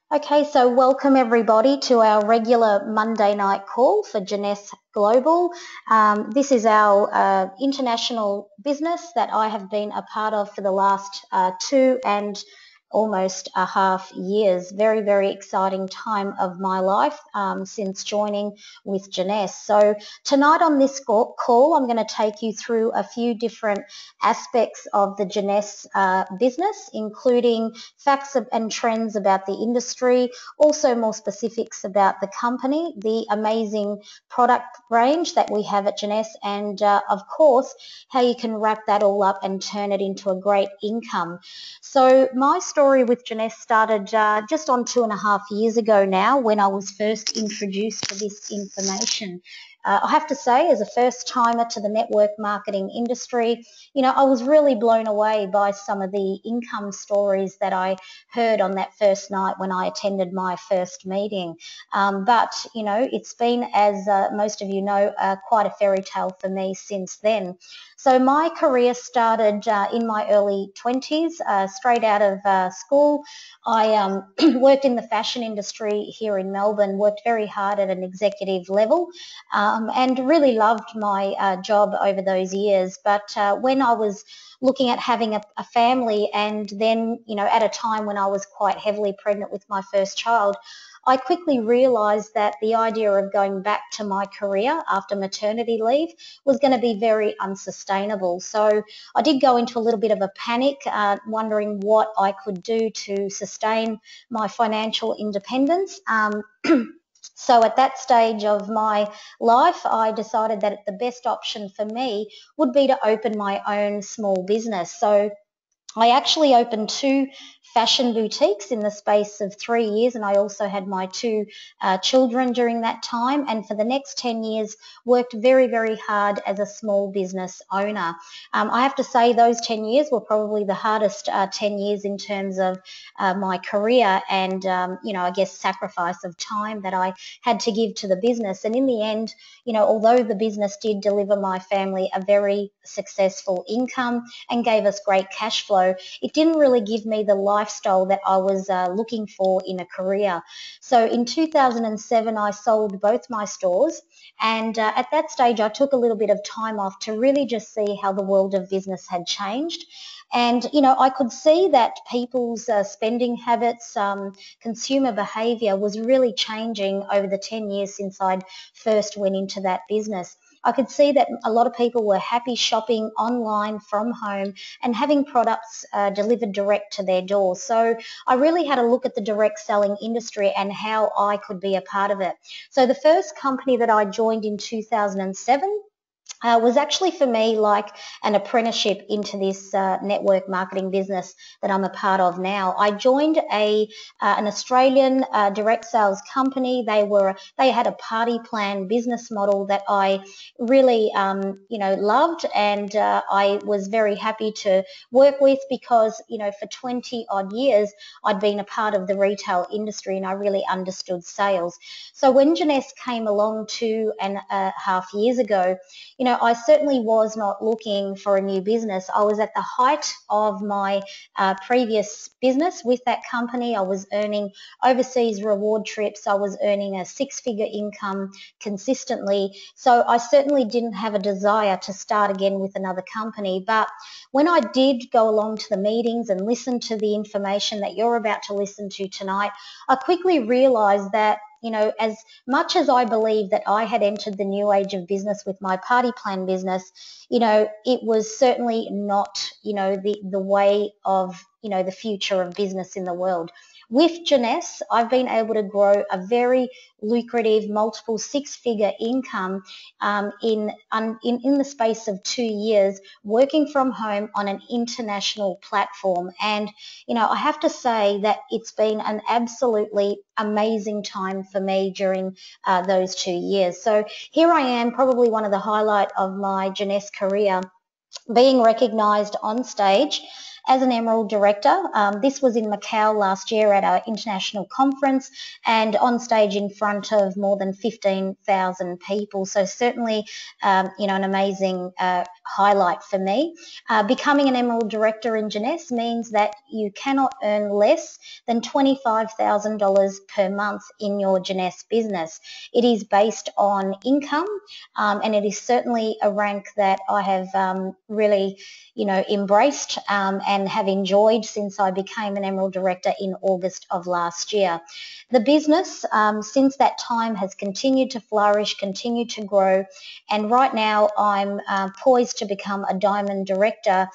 Okay, so welcome everybody to our regular Monday night call for Jeunesse Global. This is our international business that I have been a part of for the last 2.5 years. Very, very exciting time of my life since joining with Jeunesse. So tonight on this call, I'm going to take you through a few different aspects of the Jeunesse business, including facts and trends about the industry, also more specifics about the company, the amazing product range that we have at Jeunesse, and of course, how you can wrap that all up and turn it into a great income. So my story with Jeunesse started just on 2.5 years ago now, when I was first introduced to this information. I have to say, as a first timer to the network marketing industry, I was really blown away by some of the income stories that I heard on that first night when I attended my first meeting. But it's been, as most of you know, quite a fairy tale for me since then. So my career started in my early 20s, straight out of school. I worked in the fashion industry here in Melbourne, worked very hard at an executive level, and really loved my job over those years. But when I was looking at having a family, and then, at a time when I was quite heavily pregnant with my first child, I quickly realised that the idea of going back to my career after maternity leave was going to be very unsustainable. So I did go into a little bit of a panic, wondering what I could do to sustain my financial independence. So at that stage of my life, I decided that the best option for me would be to open my own small business. So I actually opened two fashion boutiques in the space of 3 years, and I also had my two children during that time, and for the next 10 years worked very, very hard as a small business owner. I have to say those 10 years were probably the hardest 10 years in terms of my career and, I guess, sacrifice of time that I had to give to the business. And in the end, although the business did deliver my family a very successful income and gave us great cash flow, it didn't really give me the lifestyle that I was looking for in a career. So in 2007, I sold both my stores, and at that stage, I took a little bit of time off to really just see how the world of business had changed. And, I could see that people's spending habits, consumer behaviour was really changing over the 10 years since I'd first went into that business. I could see that a lot of people were happy shopping online from home and having products delivered direct to their door. So I really had a look at the direct selling industry and how I could be a part of it. So the first company that I joined in 2007 was actually for me like an apprenticeship into this network marketing business that I'm a part of now. I joined an Australian direct sales company. They had a party plan business model that I really loved, and I was very happy to work with because for 20 odd years I'd been a part of the retail industry and I really understood sales. So when Jeunesse came along 2.5 years ago, I certainly was not looking for a new business. I was at the height of my previous business with that company. I was earning overseas reward trips. I was earning a six-figure income consistently. So I certainly didn't have a desire to start again with another company. But when I did go along to the meetings and listen to the information that you're about to listen to tonight, I quickly realised that as much as I believe that I had entered the new age of business with my party plan business, it was certainly not, the way of, the future of business in the world. With Jeunesse, I've been able to grow a very lucrative multiple six-figure income in the space of 2 years, working from home on an international platform. And, I have to say that it's been an absolutely amazing time for me during those 2 years. So here I am, probably one of the highlight of my Jeunesse career, being recognised on stage as an Emerald Director. This was in Macau last year at our international conference and on stage in front of more than 15,000 people. So certainly, an amazing highlight for me. Becoming an Emerald Director in Jeunesse means that you cannot earn less than $25,000 per month in your Jeunesse business. It is based on income, and it is certainly a rank that I have really, embraced and have enjoyed since I became an Emerald Director in August of last year. The business since that time has continued to flourish, continued to grow, and right now I'm poised to become a Diamond Director,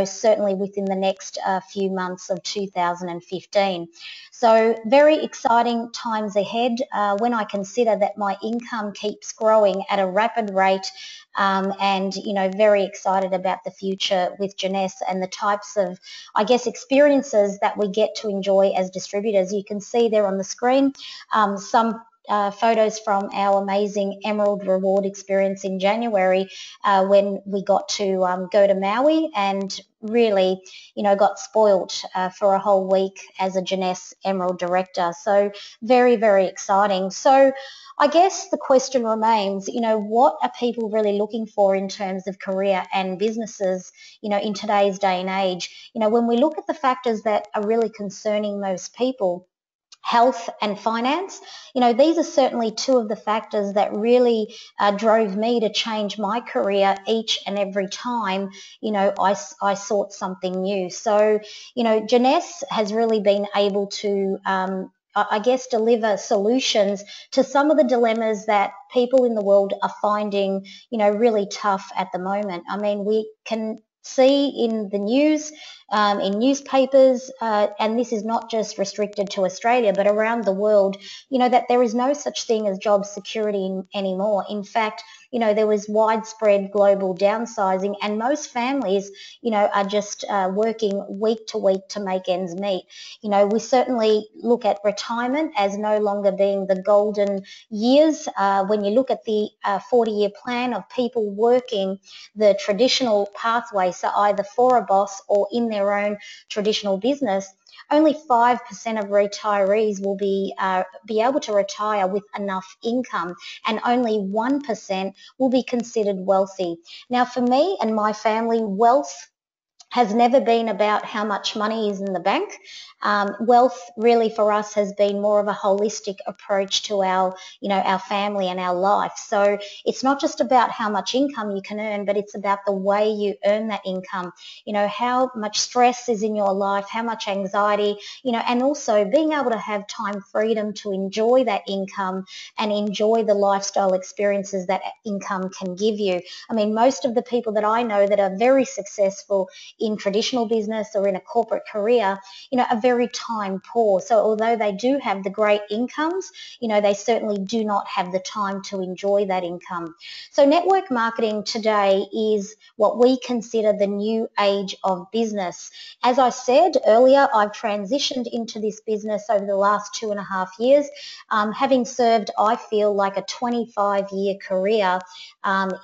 certainly within the next few months of 2015. So very exciting times ahead when I consider that my income keeps growing at a rapid rate, and very excited about the future with Jeunesse and the types of, experiences that we get to enjoy as distributors. You can see there on the screen some photos from our amazing Emerald Reward experience in January when we got to go to Maui and really, got spoilt for a whole week as a Jeunesse Emerald Director. So very, very exciting. So I guess the question remains, what are people really looking for in terms of career and businesses, in today's day and age? When we look at the factors that are really concerning most people, health and finance, these are certainly two of the factors that really drove me to change my career each and every time, I sought something new. So, Jeunesse has really been able to deliver solutions to some of the dilemmas that people in the world are finding, really tough at the moment. I mean, we can see in the news, in newspapers, and this is not just restricted to Australia, but around the world, that there is no such thing as job security anymore. In fact, there was widespread global downsizing, and most families, are just working week to week to make ends meet. We certainly look at retirement as no longer being the golden years. When you look at the 40-year plan of people working the traditional pathway, so either for a boss or in their own traditional business, only 5% of retirees will be able to retire with enough income, and only 1% will be considered wealthy. Now, for me and my family, wealth has never been about how much money is in the bank. Wealth really for us has been more of a holistic approach to our family and our life. So it's not just about how much income you can earn, but it's about the way you earn that income. How much stress is in your life, how much anxiety, and also being able to have time freedom to enjoy that income and enjoy the lifestyle experiences that income can give you. I mean, most of the people that I know that are very successful in traditional business or in a corporate career, are very time poor. So although they do have the great incomes, they certainly do not have the time to enjoy that income. So network marketing today is what we consider the new age of business. As I said earlier, I've transitioned into this business over the last 2.5 years, having served, I feel, like a 25-year career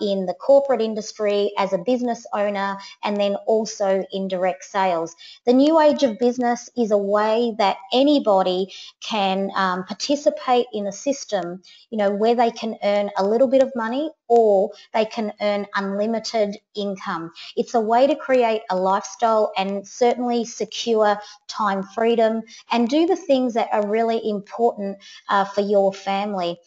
in the corporate industry as a business owner, and then also in direct sales. The new age of business is a way that anybody can participate in a system, where they can earn a little bit of money or they can earn unlimited income. It's a way to create a lifestyle and certainly secure time freedom and do the things that are really important for your family.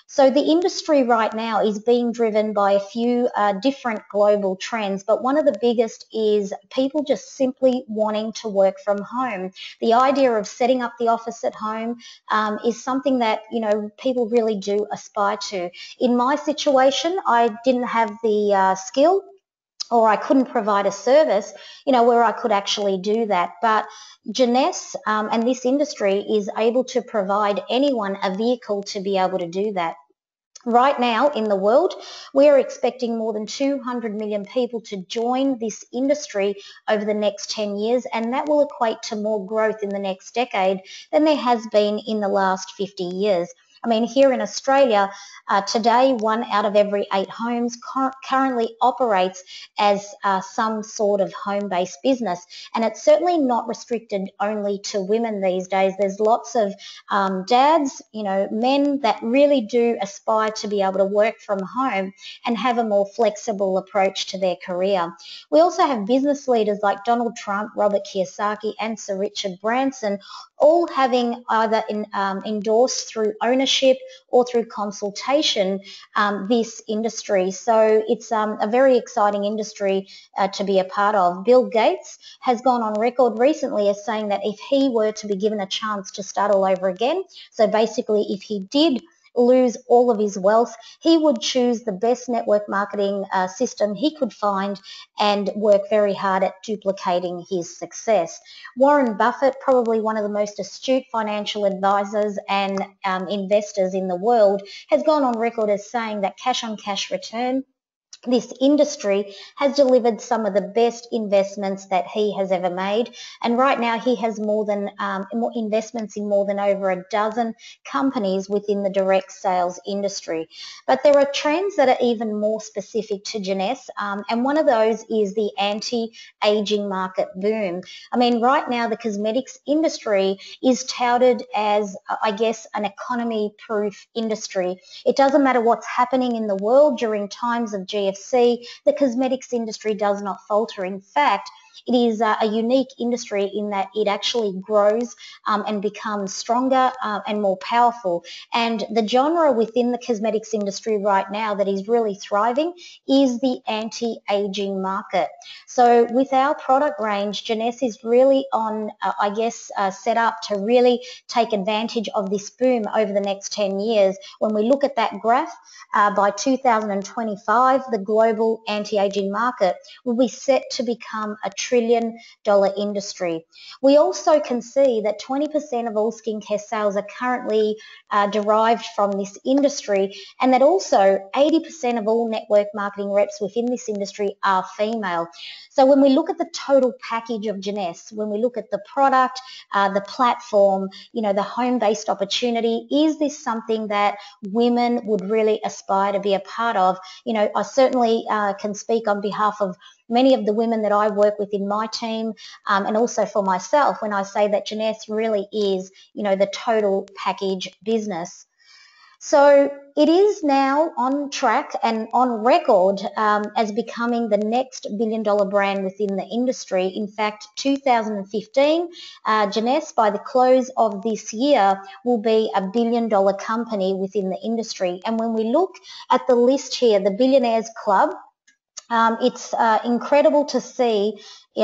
So the industry right now is being driven by a few different global trends, but one of the biggest is people just simply wanting to work from home. The idea of setting up the office at home is something that, people really do aspire to. In my situation, I didn't have the skill, or I couldn't provide a service, where I could actually do that. But Jeunesse and this industry is able to provide anyone a vehicle to be able to do that. Right now in the world, we are expecting more than 200 million people to join this industry over the next 10 years, and that will equate to more growth in the next decade than there has been in the last 50 years. I mean, here in Australia, today, 1 out of every 8 homes currently operates as some sort of home-based business. And it's certainly not restricted only to women these days. There's lots of dads, men that really do aspire to be able to work from home and have a more flexible approach to their career. We also have business leaders like Donald Trump, Robert Kiyosaki and Sir Richard Branson, all having either endorsed through ownership or through consultation this industry. So it's a very exciting industry to be a part of. Bill Gates has gone on record recently as saying that if he were to be given a chance to start all over again, so basically if he did lose all of his wealth, he would choose the best network marketing system he could find and work very hard at duplicating his success. Warren Buffett, probably one of the most astute financial advisors and investors in the world, has gone on record as saying that cash on cash return, this industry has delivered some of the best investments that he has ever made. And right now he has more investments in more than over a dozen companies within the direct sales industry. But there are trends that are even more specific to Jeunesse, and one of those is the anti-aging market boom. I mean, right now the cosmetics industry is touted as, I guess, an economy-proof industry. It doesn't matter what's happening in the world during times of GFC, the cosmetics industry does not falter. In fact, it is a unique industry in that it actually grows and becomes stronger and more powerful. And the genre within the cosmetics industry right now that is really thriving is the anti-aging market. So with our product range, Jeunesse is really on, set up to really take advantage of this boom over the next 10 years. When we look at that graph, by 2025, the global anti-aging market will be set to become a $1 trillion industry. We also can see that 20% of all skincare sales are currently derived from this industry, and that also 80% of all network marketing reps within this industry are female. So when we look at the total package of Jeunesse, when we look at the product, the platform, the home-based opportunity, is this something that women would really aspire to be a part of? I certainly can speak on behalf of many of the women that I work with in my team, and also for myself when I say that Jeunesse really is, the total package business. So it is now on track and on record as becoming the next billion-dollar brand within the industry. In fact, 2015, Jeunesse, by the close of this year, will be a billion-dollar company within the industry. And when we look at the list here, the Billionaires Club, it's incredible to see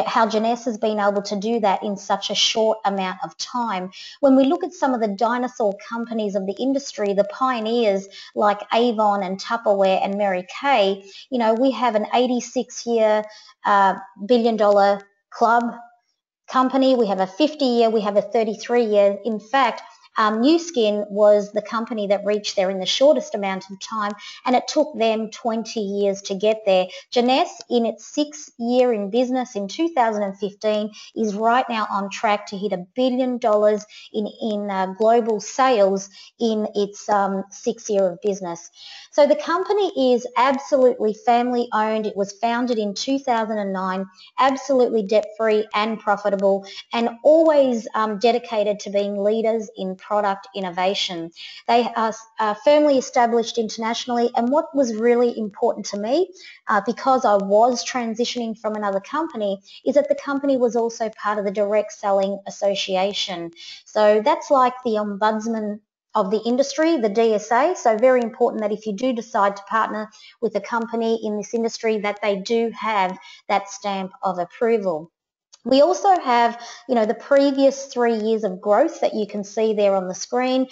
how Jeunesse has been able to do that in such a short amount of time. When we look at some of the dinosaur companies of the industry, the pioneers like Avon and Tupperware and Mary Kay, we have an 86-year billion-dollar club company. We have a 50-year, we have a 33-year. In fact, New Skin was the company that reached there in the shortest amount of time, and it took them 20 years to get there. Jeunesse, in its 6th year in business in 2015, is right now on track to hit $1 billion in global sales in its 6th year of business. So the company is absolutely family owned. It was founded in 2009, absolutely debt-free and profitable, and always dedicated to being leaders in product innovation. They are firmly established internationally, and what was really important to me, because I was transitioning from another company, is that the company was also part of the Direct Selling Association. So that's like the ombudsman of the industry, the DSA. So very important that if you do decide to partner with a company in this industry, that they do have that stamp of approval. We also have, the previous 3 years of growth that you can see there on the screen.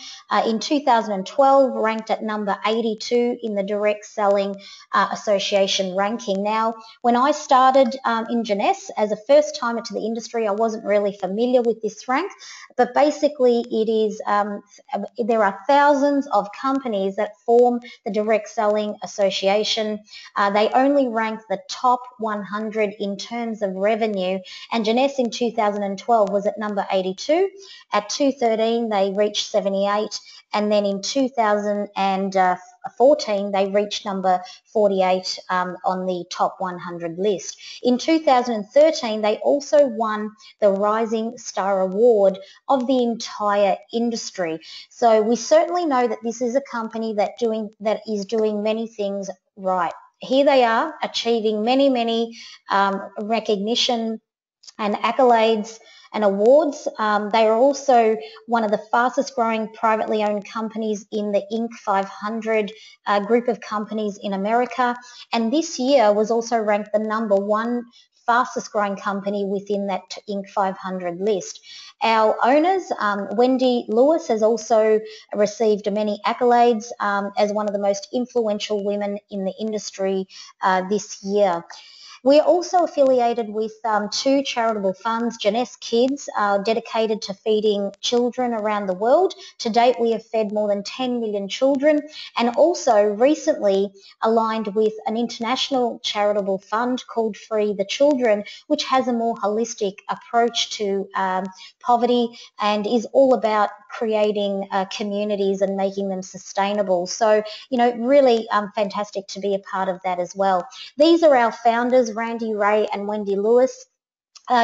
In 2012, ranked at number 82 in the Direct Selling Association ranking. Now, when I started in Jeunesse as a first-timer to the industry, I wasn't really familiar with this rank, but basically it is, there are thousands of companies that form the Direct Selling Association. They only rank the top 100 in terms of revenue, and Jeunesse in 2012 was at number 82. At 2013 they reached 78, and then in 2014 they reached number 48 on the top 100 list. In 2013 they also won the Rising Star Award of the entire industry. So we certainly know that this is a company that is doing many things right. Here they are achieving many recognition and accolades and awards. They are also one of the fastest growing privately owned companies in the Inc. 500 group of companies in America, and this year was also ranked the number one fastest growing company within that Inc. 500 list. Our owners, Wendy Lewis, has also received many accolades as one of the most influential women in the industry this year. We are also affiliated with two charitable funds, Jeunesse Kids, dedicated to feeding children around the world. To date, we have fed more than 10 million children, and also recently aligned with an international charitable fund called Free the Children, which has a more holistic approach to poverty and is all about creating communities and making them sustainable. So, really fantastic to be a part of that as well. These are our founders, Randy Ray and Wendy Lewis.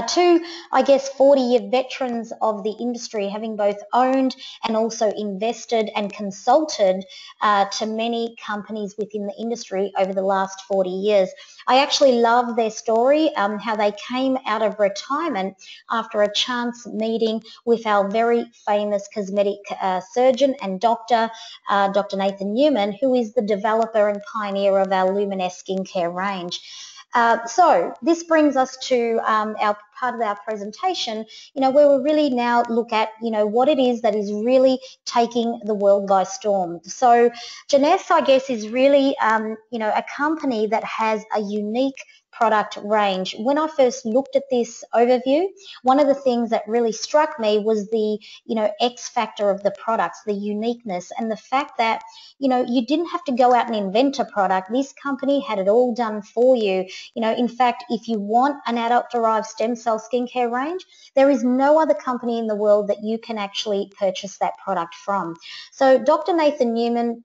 Two, 40-year veterans of the industry, having both owned and also invested and consulted to many companies within the industry over the last 40 years. I actually love their story, how they came out of retirement after a chance meeting with our very famous cosmetic surgeon and doctor, Dr. Nathan Newman, who is the developer and pioneer of our Luminous skincare range. So this brings us to our part of our presentation, where we really now look at, what it is that is really taking the world by storm. So Jeunesse, is really, a company that has a unique product range. When I first looked at this overview, one of the things that really struck me was the, X factor of the products, the uniqueness, and the fact that, you didn't have to go out and invent a product. This company had it all done for you. In fact, if you want an adult-derived stem cell skincare range, there is no other company in the world that you can actually purchase that product from. So Dr. Nathan Newman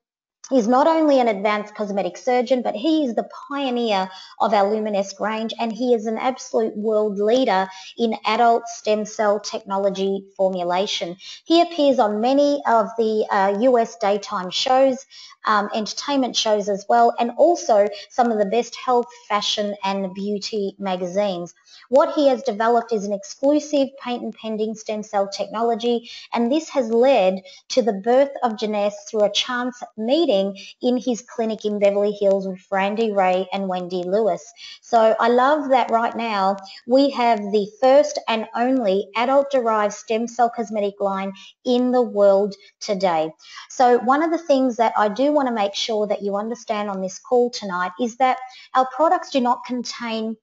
is not only an advanced cosmetic surgeon, but he is the pioneer of our Luminous range, and he is an absolute world leader in adult stem cell technology formulation. He appears on many of the US daytime shows, entertainment shows as well, and also some of the best health, fashion, and beauty magazines. What he has developed is an exclusive patent-pending stem cell technology, and this has led to the birth of Jeunesse through a chance meeting in his clinic in Beverly Hills with Randy Ray and Wendy Lewis. So I love that right now we have the first and only adult-derived stem cell cosmetic line in the world today. So one of the things that I do want to make sure that you understand on this call tonight is that our products do not contain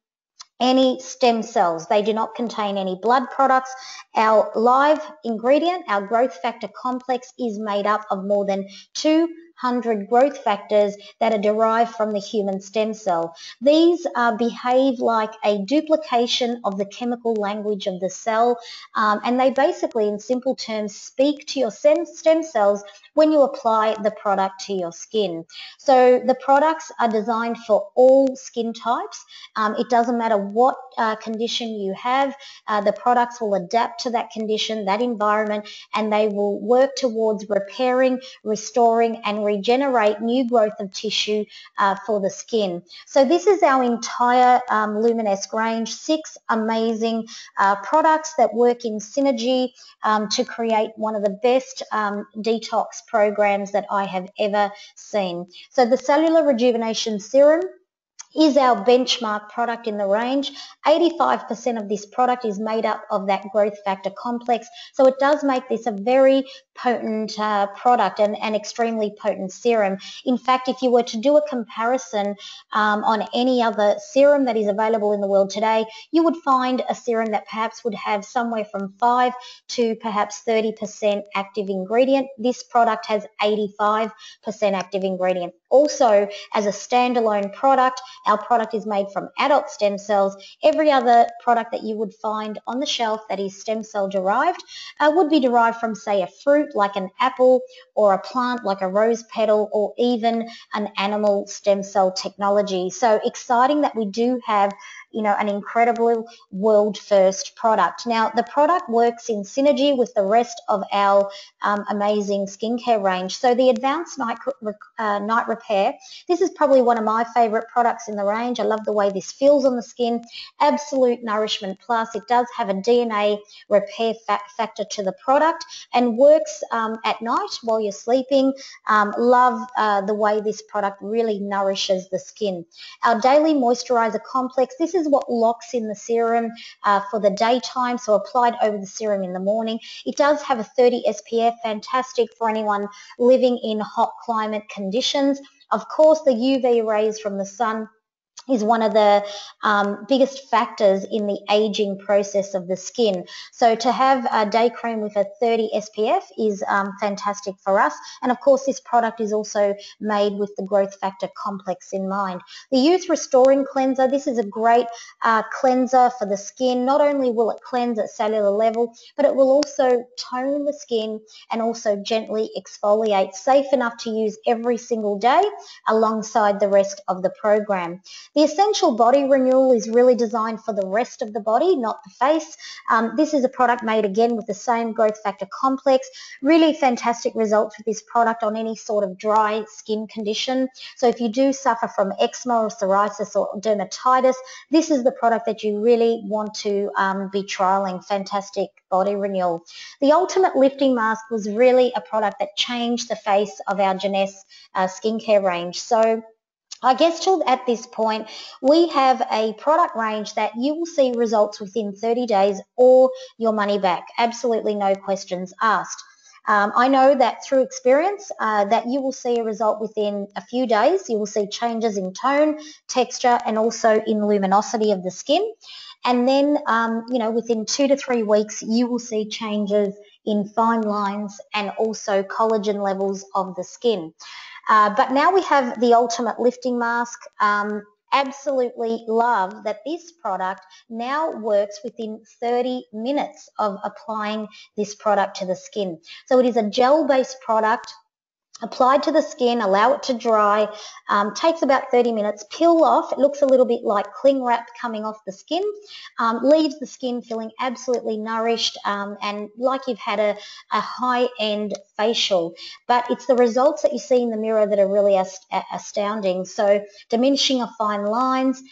any stem cells. They do not contain any blood products. Our live ingredient, our growth factor complex, is made up of more than 200 growth factors that are derived from the human stem cell. These behave like a duplication of the chemical language of the cell, and they basically, in simple terms, speak to your stem cells when you apply the product to your skin. So the products are designed for all skin types. It doesn't matter what condition you have, the products will adapt to that condition, that environment, and they will work towards repairing, restoring, and regenerate new growth of tissue for the skin. So this is our entire Luminous range, 6 amazing products that work in synergy to create one of the best detox programs that I have ever seen. So the Cellular Rejuvenation Serum is our benchmark product in the range. 85% of this product is made up of that growth factor complex, so it does make this a very potent product and extremely potent serum. In fact, if you were to do a comparison on any other serum that is available in the world today, you would find a serum that perhaps would have somewhere from 5 to perhaps 30% active ingredient. This product has 85% active ingredient. Also, as a standalone product, our product is made from adult stem cells. Every other product that you would find on the shelf that is stem cell derived would be derived from, say, a fruit like an apple, or a plant like a rose petal, or even an animal stem cell technology. So exciting that we do have, you know, an incredible world first product. Now, the product works in synergy with the rest of our amazing skincare range. So the Advanced Night Repair, this is probably one of my favorite products in the range. I love the way this feels on the skin. Absolute Nourishment Plus. It does have a DNA repair factor to the product and works at night while you're sleeping. Love the way this product really nourishes the skin. Our Daily Moisturizer Complex, this is what locks in the serum for the daytime, so applied over the serum in the morning. It does have a 30 SPF, fantastic for anyone living in hot climate conditions. Of course, the UV rays from the sun is one of the biggest factors in the aging process of the skin. So to have a day cream with a 30 SPF is fantastic for us. And of course, this product is also made with the growth factor complex in mind. The Youth Restoring Cleanser, this is a great cleanser for the skin. Not only will it cleanse at cellular level, but it will also tone the skin and also gently exfoliate. Safe enough to use every single day alongside the rest of the program. The Essential Body Renewal is really designed for the rest of the body, not the face. This is a product made again with the same growth factor complex. Really fantastic results with this product on any sort of dry skin condition. So if you do suffer from eczema or psoriasis or dermatitis, this is the product that you really want to be trialing. Fantastic body renewal. The Ultimate Lifting Mask was really a product that changed the face of our Jeunesse skincare range. So I guess till at this point, we have a product range that you will see results within 30 days or your money back. Absolutely no questions asked. I know that through experience that you will see a result within a few days. You will see changes in tone, texture, and also in luminosity of the skin. And then, you know, within 2 to 3 weeks, you will see changes in fine lines and also collagen levels of the skin. But now we have the Ultimate Lifting Mask. Absolutely love that this product now works within 30 minutes of applying this product to the skin. So it is a gel-based product applied to the skin, allow it to dry, takes about 30 minutes, peel off. It looks a little bit like cling wrap coming off the skin, leaves the skin feeling absolutely nourished and like you've had a high-end facial. But it's the results that you see in the mirror that are really astounding. So diminishing of fine lines,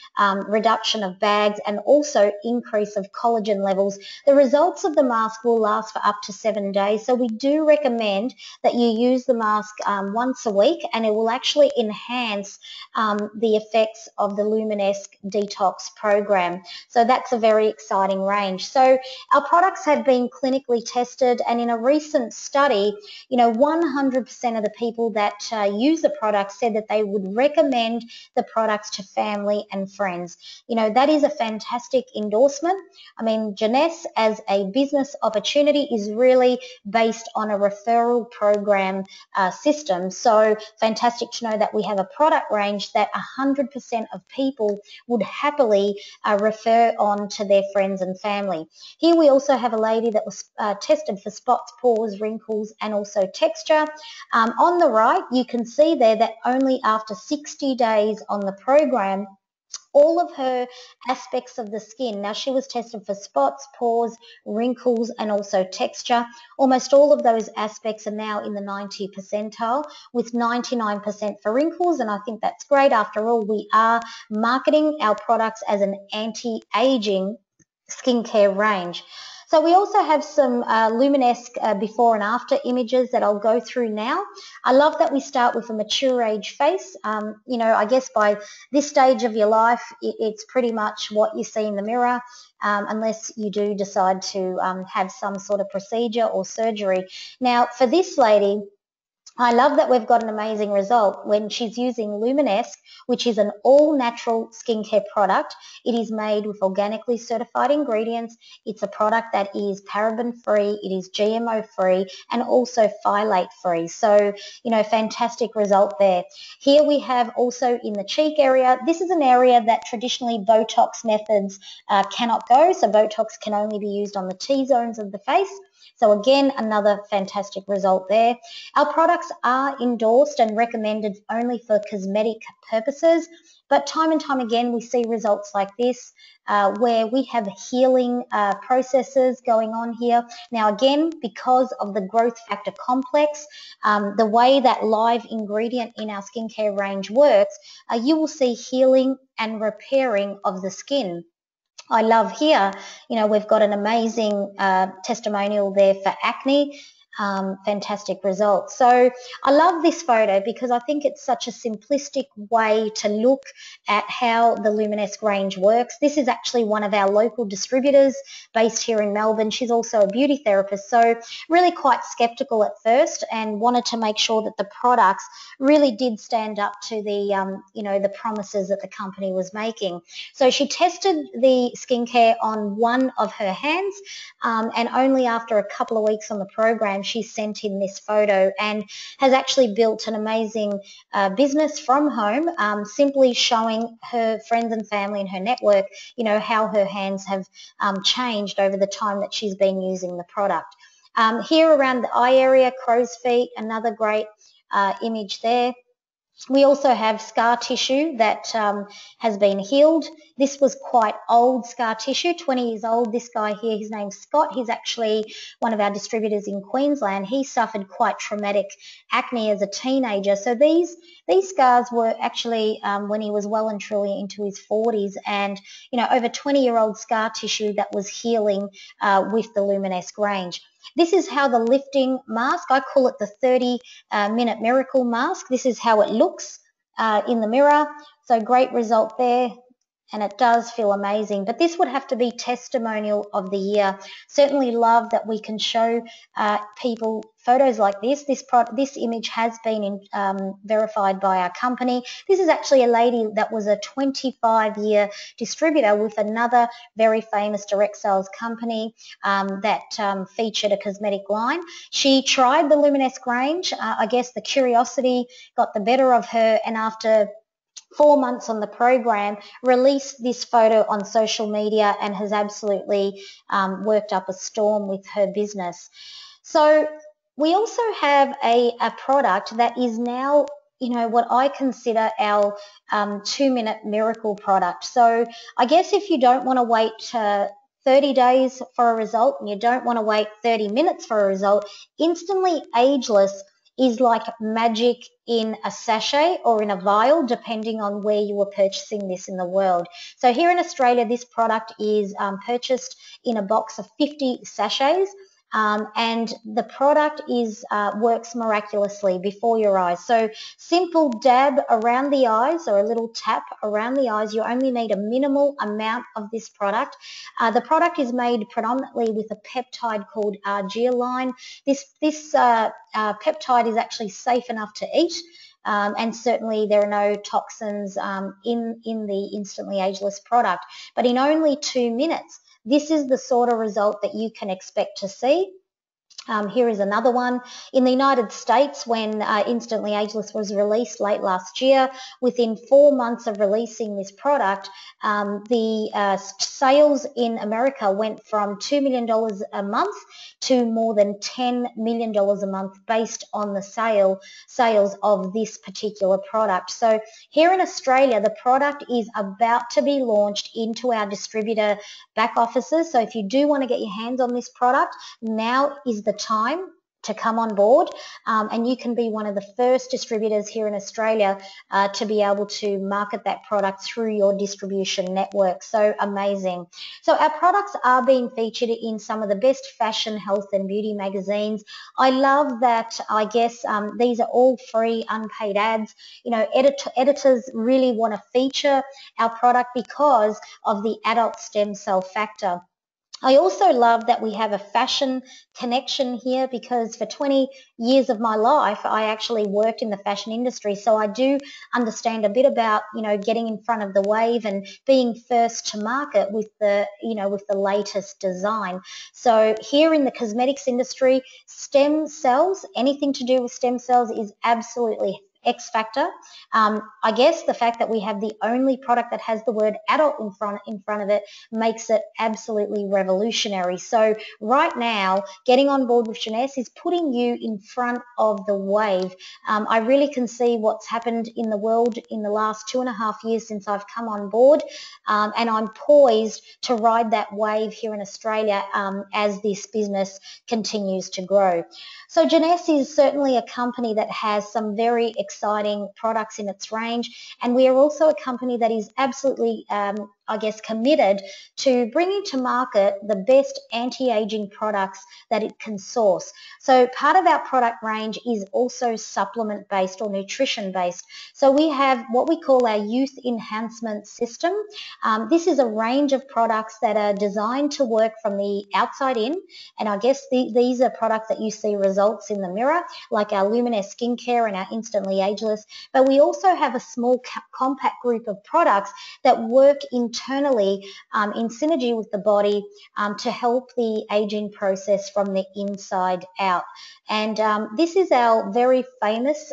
reduction of bags, and also increase of collagen levels. The results of the mask will last for up to 7 days. So we do recommend that you use the mask once a week, and it will actually enhance the effects of the Luminesque Detox program. So that's a very exciting range. So our products have been clinically tested, and in a recent study, you know, 100% of the people that use the product said that they would recommend the products to family and friends. You know, that is a fantastic endorsement. I mean, Jeunesse as a business opportunity is really based on a referral program system. So fantastic to know that we have a product range that 100% of people would happily refer on to their friends and family. Here we also have a lady that was tested for spots, pores, wrinkles, and also texture. On the right, you can see there that only after 60 days on the program, all of her aspects of the skin. Now, she was tested for spots, pores, wrinkles, and also texture. Almost all of those aspects are now in the 90 percentile, with 99% for wrinkles, and I think that's great. After all, we are marketing our products as an anti-aging skincare range. So we also have some Luminesque before and after images that I'll go through now. I love that we start with a mature age face. You know, I guess by this stage of your life, it's pretty much what you see in the mirror, unless you do decide to have some sort of procedure or surgery. Now, for this lady, I love that we've got an amazing result when she's using Luminesque, which is an all-natural skincare product. It is made with organically certified ingredients. It's a product that is paraben-free, it is GMO-free, and also phthalate-free. So, fantastic result there. Here we have also in the cheek area. This is an area that traditionally Botox methods cannot go. So Botox can only be used on the T-zones of the face. So again, another fantastic result there. Our products are endorsed and recommended only for cosmetic purposes, but time and time again we see results like this where we have healing processes going on here. Now again, because of the growth factor complex, the way that live ingredient in our skincare range works, you will see healing and repairing of the skin. I love here, we've got an amazing testimonial there for acne. Fantastic results. So I love this photo because I think it's such a simplistic way to look at how the Luminesque range works. This is actually one of our local distributors based here in Melbourne. She's also a beauty therapist, so really quite skeptical at first and wanted to make sure that the products really did stand up to the promises that the company was making. So she tested the skincare on one of her hands, and only after a couple of weeks on the program she sent in this photo and has actually built an amazing business from home, simply showing her friends and family and her network, how her hands have changed over the time that she's been using the product. Here around the eye area, crow's feet, another great image there. We also have scar tissue that has been healed. This was quite old scar tissue, 20 years old. This guy here, his name's Scott. He's actually one of our distributors in Queensland. He suffered quite traumatic acne as a teenager. So these scars were actually when he was well and truly into his 40s, and over 20-year-old scar tissue that was healing with the Luminesque range. This is how the lifting mask, I call it the 30-minute miracle mask. This is how it looks in the mirror. So great result there, and it does feel amazing. But this would have to be testimonial of the year. Certainly love that we can show people photos like this. This image has been verified by our company. This is actually a lady that was a 25-year distributor with another very famous direct sales company that featured a cosmetic line. She tried the Luminesque range. I guess the curiosity got the better of her, and after 4 months on the program, released this photo on social media and has absolutely worked up a storm with her business. So we also have a product that is now, what I consider our 2-minute miracle product. So I guess if you don't want to wait 30 days for a result and you don't want to wait 30 minutes for a result, Instantly Ageless is like magic in a sachet or in a vial, depending on where you were purchasing this in the world. So here in Australia, this product is purchased in a box of 50 sachets. And the product works miraculously before your eyes. So simple dab around the eyes or a little tap around the eyes. You only need a minimal amount of this product. The product is made predominantly with a peptide called arginine. This peptide is actually safe enough to eat. And certainly there are no toxins in the Instantly Ageless product. But in only 2 minutes, this is the sort of result that you can expect to see. Here is another one. In the United States, when Instantly Ageless was released late last year, within 4 months of releasing this product, the sales in America went from $2 million a month to more than $10 million a month based on the sales of this particular product. So here in Australia, the product is about to be launched into our distributor back offices. So if you do want to get your hands on this product, now is the time to come on board, and you can be one of the first distributors here in Australia to be able to market that product through your distribution network. So amazing. So our products are being featured in some of the best fashion, health and beauty magazines. I love that. I guess these are all free, unpaid ads. Editors really want to feature our product because of the adult stem cell factor. I also love that we have a fashion connection here because for 20 years of my life, I actually worked in the fashion industry. So I do understand a bit about, getting in front of the wave and being first to market with with the latest design. So here in the cosmetics industry, stem cells, anything to do with stem cells is absolutely X factor. I guess the fact that we have the only product that has the word adult in front of it makes it absolutely revolutionary. So right now, getting on board with Jeunesse is putting you in front of the wave. I really can see what's happened in the world in the last 2.5 years since I've come on board, and I'm poised to ride that wave here in Australia as this business continues to grow. So Jeunesse is certainly a company that has some very exciting products in its range, and we are also a company that is absolutely committed to bringing to market the best anti-aging products that it can source. So part of our product range is also supplement based or nutrition based. So we have what we call our youth enhancement system. This is a range of products that are designed to work from the outside in, and I guess these are products that you see results in the mirror, like our Luminous skincare and our Instantly Ageless, but we also have a small compact group of products that work internally in synergy with the body to help the aging process from the inside out. And this is our very famous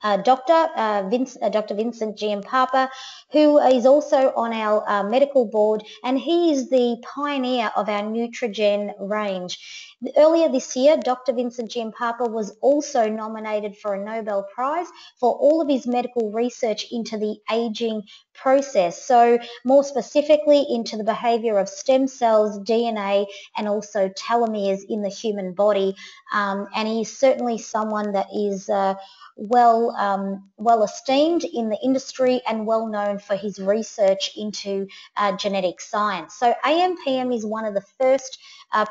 Dr. Vincent Giampapa, who is also on our medical board, and he is the pioneer of our Nutrigen range. Earlier this year, Dr. Vincent Giampapa was also nominated for a Nobel Prize for all of his medical research into the aging process. So more specifically into the behavior of stem cells, DNA, and also telomeres in the human body. And he's certainly someone that is well esteemed in the industry and well known for his research into genetic science. So AMPM is one of the first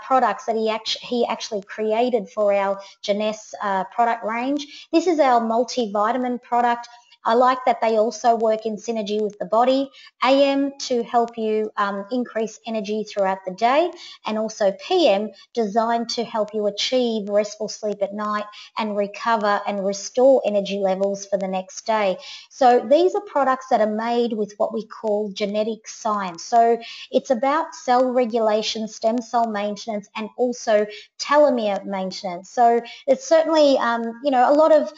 products that he actually created for our Jeunesse product range. This is our multivitamin product. I like that they also work in synergy with the body. AM to help you increase energy throughout the day, and also PM designed to help you achieve restful sleep at night and recover and restore energy levels for the next day. So these are products that are made with what we call genetic science. So it's about cell regulation, stem cell maintenance, and also telomere maintenance. So it's certainly, a lot of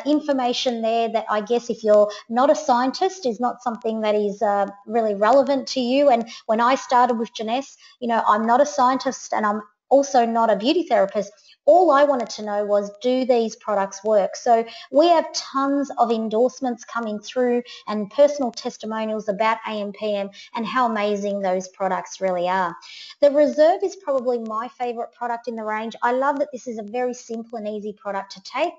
information there that I guess if you're not a scientist is not something that is really relevant to you. And when I started with Jeunesse, I'm not a scientist and I'm also not a beauty therapist. All I wanted to know was, do these products work? So we have tons of endorsements coming through and personal testimonials about AMPM and how amazing those products really are. The Reserve is probably my favorite product in the range. I love that this is a very simple and easy product to take.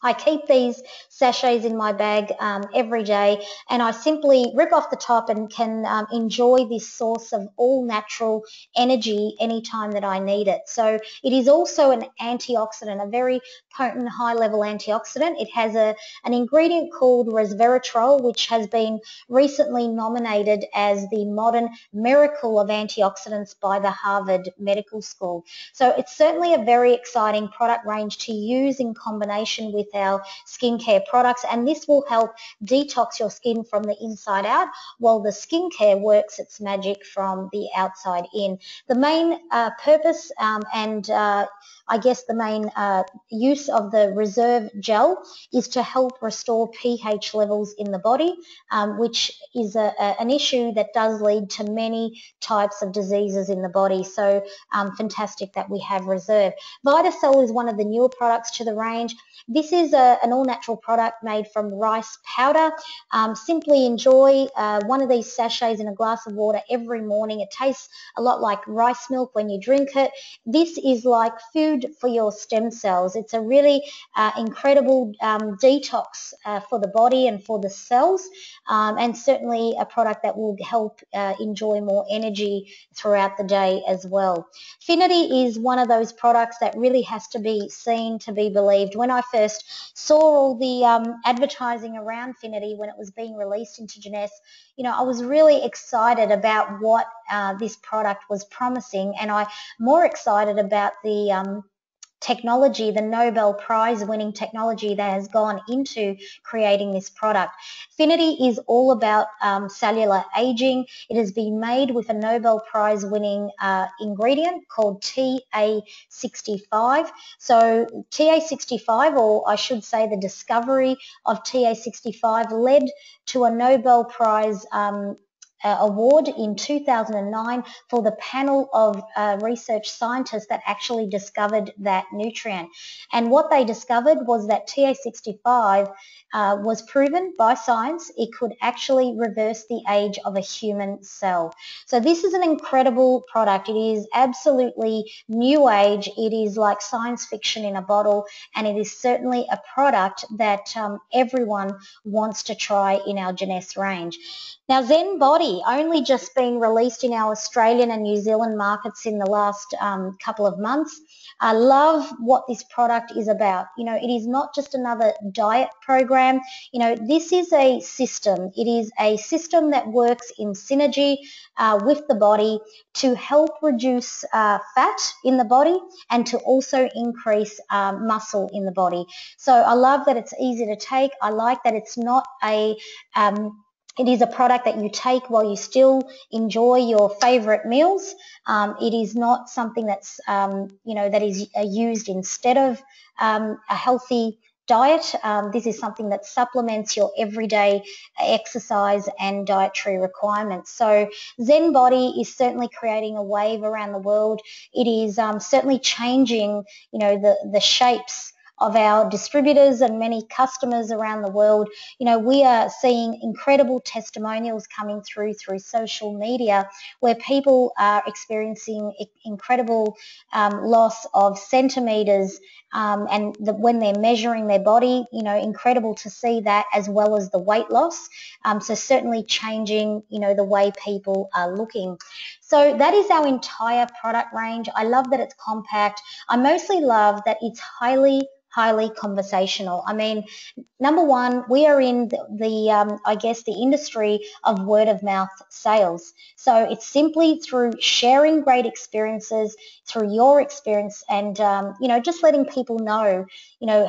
I keep these sachets in my bag every day, and I simply rip off the top and can enjoy this source of all natural energy anytime that I need it. So it is also an antioxidant, a very potent high-level antioxidant. It has an ingredient called resveratrol, which has been recently nominated as the modern miracle of antioxidants by the Harvard Medical School. So it's certainly a very exciting product range to use in combination with our skincare products, and this will help detox your skin from the inside out while the skincare works its magic from the outside in. The main purpose and I guess the main use of the Reserve gel is to help restore pH levels in the body, which is an issue that does lead to many types of diseases in the body. So fantastic that we have Reserve. Vitacell is one of the newer products to the range. This is an all-natural product made from rice powder. Simply enjoy one of these sachets in a glass of water every morning. It tastes a lot like rice milk when you drink it. This is like food for your stem cells. It's a really incredible detox for the body and for the cells, and certainly a product that will help enjoy more energy throughout the day as well. Finity is one of those products that really has to be seen to be believed. When I first saw all the advertising around Finity when it was being released into Jeunesse, I was really excited about what this product was promising, and I'm more excited about the technology, the Nobel Prize winning technology that has gone into creating this product. Finity is all about cellular aging. It has been made with a Nobel Prize winning ingredient called TA65. So TA65, or I should say the discovery of TA65, led to a Nobel Prize award in 2009 for the panel of research scientists that actually discovered that nutrient. And what they discovered was that TA65 was proven by science it could actually reverse the age of a human cell. So this is an incredible product. It is absolutely new age. It is like science fiction in a bottle, and it is certainly a product that everyone wants to try in our Jeunesse range. Now, Zen Body, only just being released in our Australian and New Zealand markets in the last couple of months. I love what this product is about. It is not just another diet program. This is a system. It is a system that works in synergy with the body to help reduce fat in the body and to also increase muscle in the body. So I love that it's easy to take. I like that it's not it is a product that you take while you still enjoy your favorite meals. It is not something that's, that is used instead of a healthy diet. This is something that supplements your everyday exercise and dietary requirements. So Zen Body is certainly creating a wave around the world. It is certainly changing, the shapes of our distributors and many customers around the world. We are seeing incredible testimonials coming through social media where people are experiencing incredible loss of centimeters and when they're measuring their body, incredible to see that, as well as the weight loss. So certainly changing, the way people are looking. So that is our entire product range. I love that it's compact. I mostly love that it's highly conversational. I mean, number one, we are in the industry of word of mouth sales. So it's simply through sharing great experiences, through your experience, and just letting people know,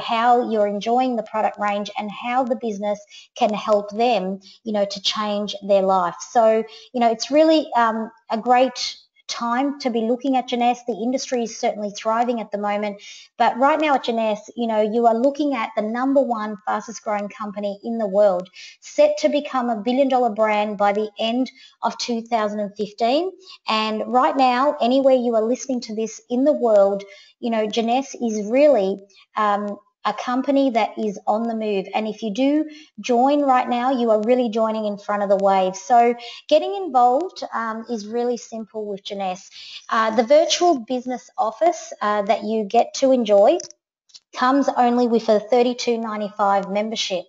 how you're enjoying the product range and how the business can help them, to change their life. So, it's really a great time to be looking at Jeunesse. The industry is certainly thriving at the moment, but right now at Jeunesse, you are looking at the number one fastest growing company in the world, set to become $1 billion brand by the end of 2015. And right now, anywhere you are listening to this in the world, Jeunesse is really a company that is on the move. And if you do join right now, you are really joining in front of the wave. So getting involved is really simple with Jeunesse. The virtual business office that you get to enjoy comes only with a $32.95 membership.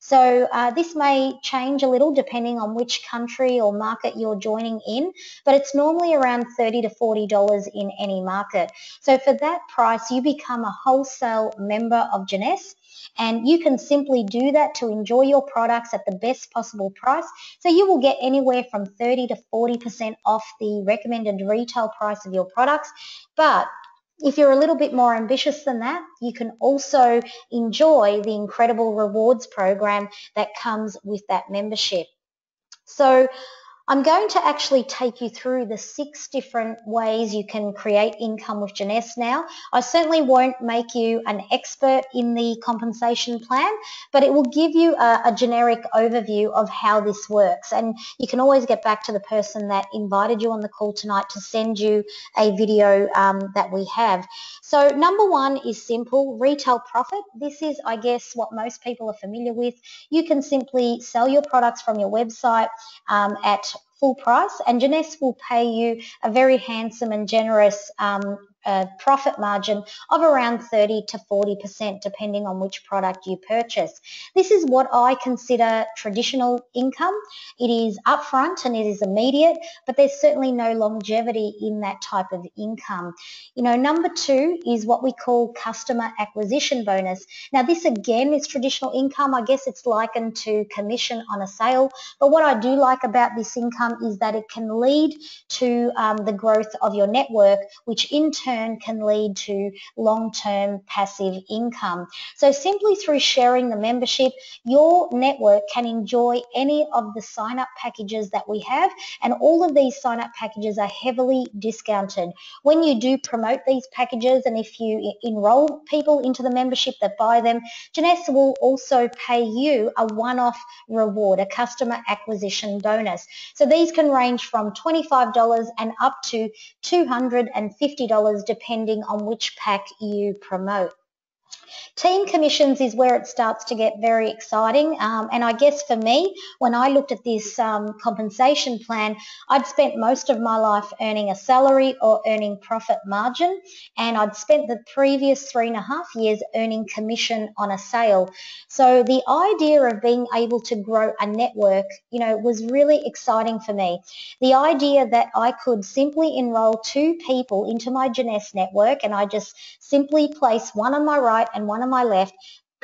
So this may change a little depending on which country or market you're joining in, but it's normally around $30 to $40 in any market. So for that price, you become a wholesale member of Jeunesse, and you can simply do that to enjoy your products at the best possible price. So you will get anywhere from 30 to 40% off the recommended retail price of your products. But if you're a little bit more ambitious than that, you can also enjoy the incredible rewards program that comes with that membership. So I'm going to actually take you through the 6 different ways you can create income with Jeunesse now. I certainly won't make you an expert in the compensation plan, but it will give you a generic overview of how this works. And you can always get back to the person that invited you on the call tonight to send you a video that we have. So number 1 is simple, retail profit. This is, I guess, what most people are familiar with. You can simply sell your products from your website at full price, and Jeunesse will pay you a very handsome and generous profit margin of around 30 to 40% depending on which product you purchase. This is what I consider traditional income. It is upfront and it is immediate, but there's certainly no longevity in that type of income. Number two is what we call customer acquisition bonus. Now this again is traditional income. I guess it's likened to commission on a sale, but what I do like about this income is that it can lead to the growth of your network, which in turn can lead to long-term passive income. So simply through sharing the membership, your network can enjoy any of the sign-up packages that we have, and all of these sign-up packages are heavily discounted. When you do promote these packages and if you enroll people into the membership that buy them, Jeunesse will also pay you a one-off reward, a customer acquisition bonus. So these can range from $25 and up to $250 depending on which pack you promote. Team commissions is where it starts to get very exciting, and I guess for me, when I looked at this compensation plan, I'd spent most of my life earning a salary or earning profit margin, and I'd spent the previous 3.5 years earning commission on a sale. So the idea of being able to grow a network, was really exciting for me. The idea that I could simply enroll 2 people into my Jeunesse network, and I just simply place one on my right and one on my left,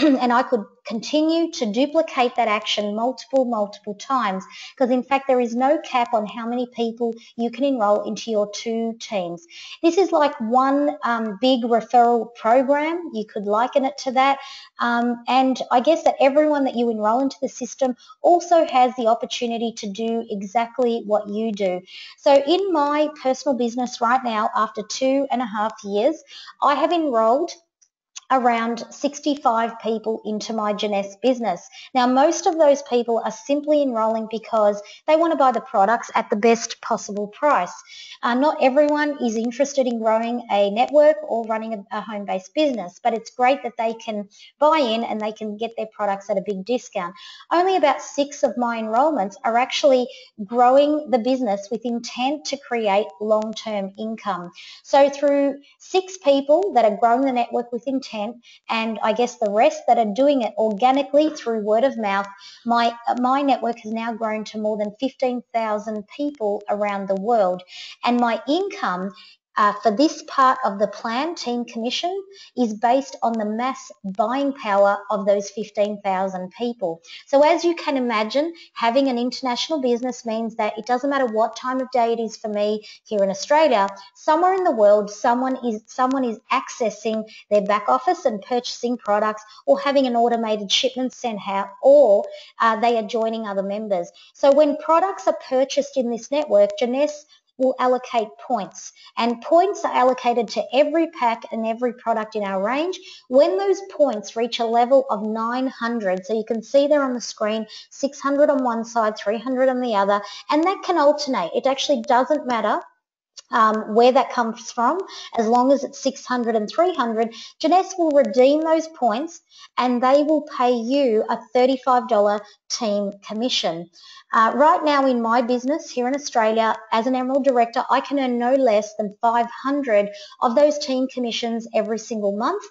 and I could continue to duplicate that action multiple times, because in fact there is no cap on how many people you can enroll into your 2 teams. This is like one big referral program. You could liken it to that, and I guess that everyone that you enroll into the system also has the opportunity to do exactly what you do. So in my personal business right now, after 2.5 years, I have enrolled around 65 people into my Jeunesse business. Now, most of those people are simply enrolling because they want to buy the products at the best possible price. Not everyone is interested in growing a network or running a home-based business, but it's great that they can buy in and they can get their products at a big discount. Only about 6 of my enrollments are actually growing the business with intent to create long-term income. So through 6 people that are growing the network with intent, and I guess the rest that are doing it organically through word of mouth, my network has now grown to more than 15,000 people around the world. And my income for this part of the plan, team commission, is based on the mass buying power of those 15,000 people. So as you can imagine, having an international business means that it doesn't matter what time of day it is for me here in Australia, somewhere in the world, someone is accessing their back office and purchasing products, or having an automated shipment sent out, or they are joining other members. So when products are purchased in this network, Jeunesse will allocate points, and points are allocated to every pack and every product in our range. When those points reach a level of 900, so you can see there on the screen, 600 on one side, 300 on the other, and that can alternate. It actually doesn't matter where that comes from, as long as it's 600 and 300, Jeunesse will redeem those points and they will pay you a $35 team commission. Right now in my business here in Australia, as an Emerald Director, I can earn no less than 500 of those team commissions every single month.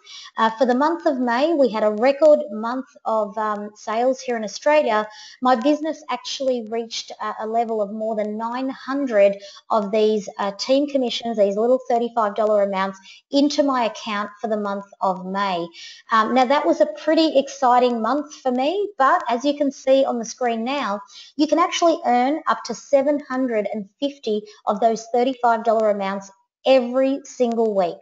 For the month of May, we had a record month of sales here in Australia. My business actually reached a level of more than 900 of these team commissions, these little $35 amounts, into my account for the month of May. Now that was a pretty exciting month for me, but as you can see on the screen now, you can actually earn up to 750 of those $35 amounts every single week.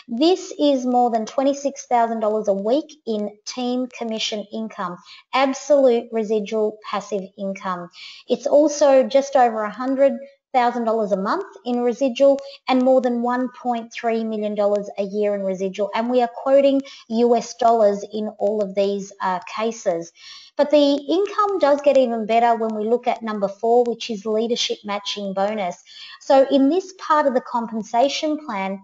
This is more than $26,000 a week in team commission income, absolute residual passive income. It's also just over $100,000 a month in residual, and more than $1.3 million a year in residual, and we are quoting US dollars in all of these cases. But the income does get even better when we look at number 4, which is leadership matching bonus. So in this part of the compensation plan,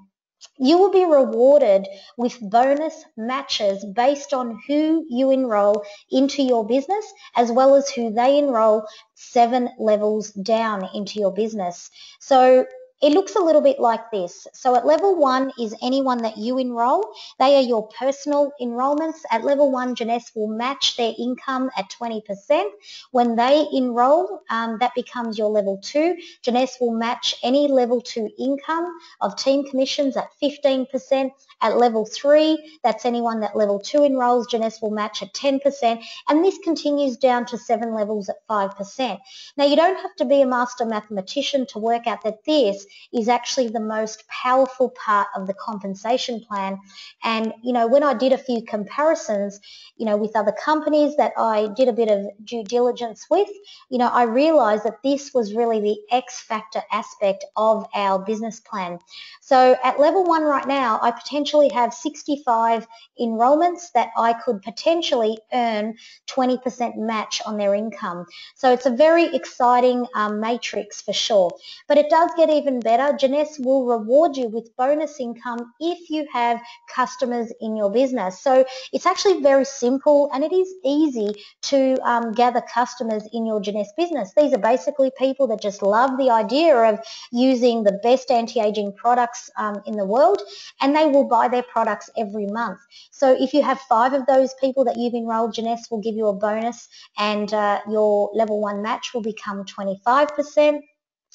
you will be rewarded with bonus matches based on who you enroll into your business, as well as who they enroll 7 levels down into your business. So It looks a little bit like this. So at level 1 is anyone that you enroll. They are your personal enrollments. At level 1, Jeunesse will match their income at 20%. When they enroll, that becomes your level 2. Jeunesse will match any level 2 income of team commissions at 15%. At level 3, that's anyone that level 2 enrolls, Jeunesse will match at 10%. And this continues down to 7 levels at 5%. Now, you don't have to be a master mathematician to work out that this is actually the most powerful part of the compensation plan. And, when I did a few comparisons, with other companies that I did a bit of due diligence with, I realized that this was really the X factor aspect of our business plan. So at level 1 right now, I potentially have 65 enrollments that I could potentially earn 20% match on their income. So it's a very exciting matrix for sure. But it does get even better. Jeunesse will reward you with bonus income if you have customers in your business. So it's actually very simple, and it is easy to gather customers in your Jeunesse business. These are basically people that just love the idea of using the best anti-aging products in the world, and they will buy their products every month. So if you have 5 of those people that you've enrolled, Jeunesse will give you a bonus, and your level 1 match will become 25%.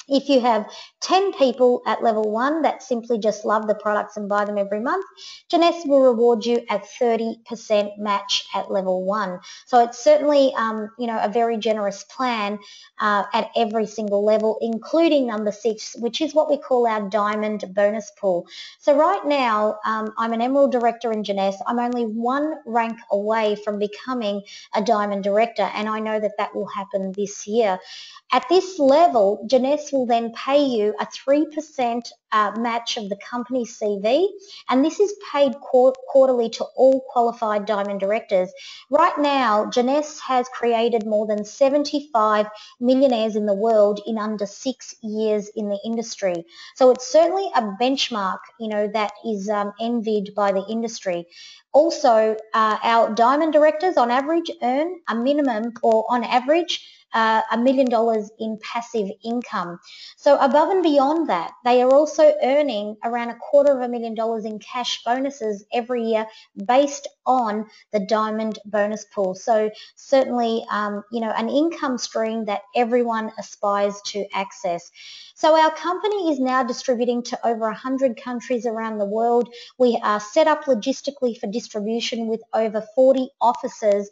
If you have 10 people at level 1 that simply just love the products and buy them every month, Jeunesse will reward you at 30% match at level 1. So it's certainly, a very generous plan at every single level, including number 6, which is what we call our diamond bonus pool. So right now, I'm an Emerald Director in Jeunesse. I'm only 1 rank away from becoming a Diamond Director, and I know that that will happen this year. At this level, Jeunesse will then pay you a 3% match of the company's CV, and this is paid quarterly to all qualified Diamond Directors. Right now, Jeunesse has created more than 75 millionaires in the world in under 6 years in the industry. So it's certainly a benchmark, that is envied by the industry. Also, our Diamond Directors on average earn a minimum, or on average, $1 million in passive income. So above and beyond that, they are also earning around $250,000 in cash bonuses every year based on the diamond bonus pool. So certainly, an income stream that everyone aspires to access. So our company is now distributing to over 100 countries around the world. We are set up logistically for distribution with over 40 offices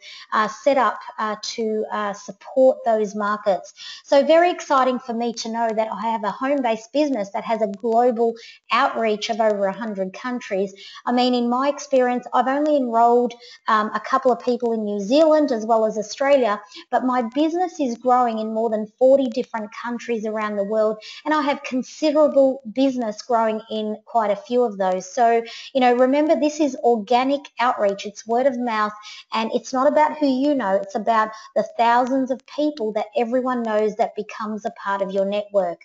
set up to support those markets. So very exciting for me to know that I have a home-based business that has a global outreach of over 100 countries. I mean, in my experience, I've only enrolled a couple of people in New Zealand as well as Australia, but my business is growing in more than 40 different countries around the world, and I have considerable business growing in quite a few of those. So, remember, this is organic outreach. It's word of mouth, and it's not about who you know. It's about the thousands of people that everyone knows that becomes a part of your network.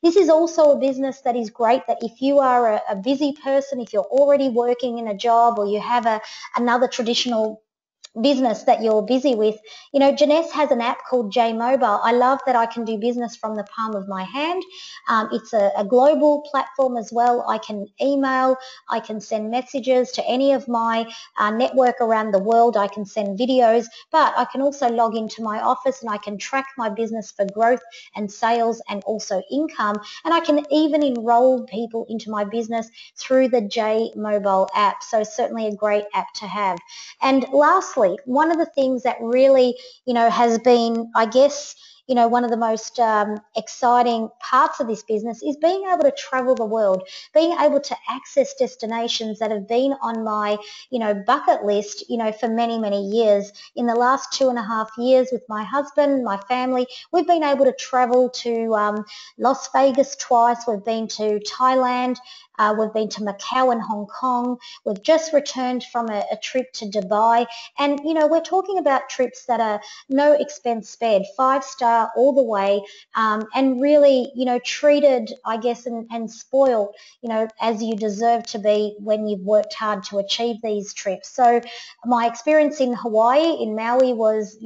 This is also a business that is great, that if you are a busy person, if you're already working in a job, or you have another traditional business that you're busy with, Jeunesse has an app called J Mobile. I love that I can do business from the palm of my hand. It's a global platform as well. I can email, I can send messages to any of my network around the world. I can send videos, but I can also log into my office and I can track my business for growth and sales and also income. And I can even enroll people into my business through the J Mobile app. So certainly a great app to have. And lastly, one of the things that really, has been, I guess, one of the most exciting parts of this business is being able to travel the world, being able to access destinations that have been on my, bucket list, for many, many years. In the last 2.5 years with my husband, my family, we've been able to travel to Las Vegas twice. We've been to Thailand. We've been to Macau and Hong Kong. We've just returned from a trip to Dubai. And, we're talking about trips that are no expense spared, 5-star all the way, and really, treated, I guess, and spoiled, as you deserve to be when you've worked hard to achieve these trips. So my experience in Hawaii, in Maui, was,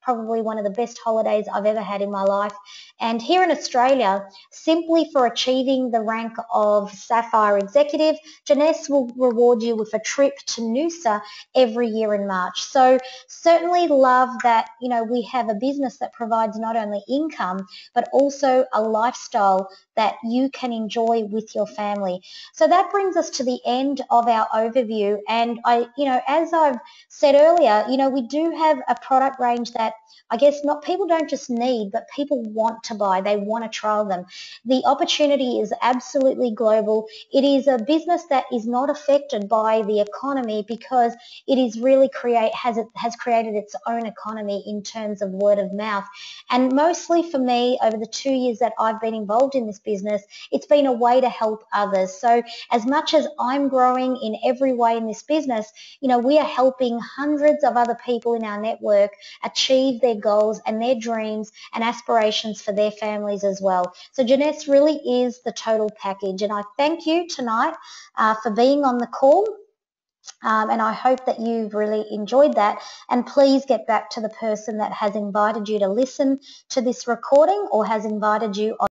probably one of the best holidays I've ever had in my life. And here in Australia, simply for achieving the rank of Sapphire Executive, Jeunesse will reward you with a trip to Noosa every year in March. So certainly love that, you know, we have a business that provides not only income, but also a lifestyle that you can enjoy with your family. So that brings us to the end of our overview. And as I've said earlier, we do have a product range that I guess not people don't just need, but people want to buy. They want to trial them. The opportunity is absolutely global. It is a business that is not affected by the economy because it is really has created its own economy in terms of word of mouth. And mostly for me, over the 2 years that I've been involved in this business, it's been a way to help others. So as much as I'm growing in every way in this business, we are helping hundreds of other people in our network achieve their goals and their dreams and aspirations for their families as well. So Jeunesse really is the total package. And I thank you tonight for being on the call. And I hope that you've really enjoyed that. And please get back to the person that has invited you to listen to this recording or has invited you on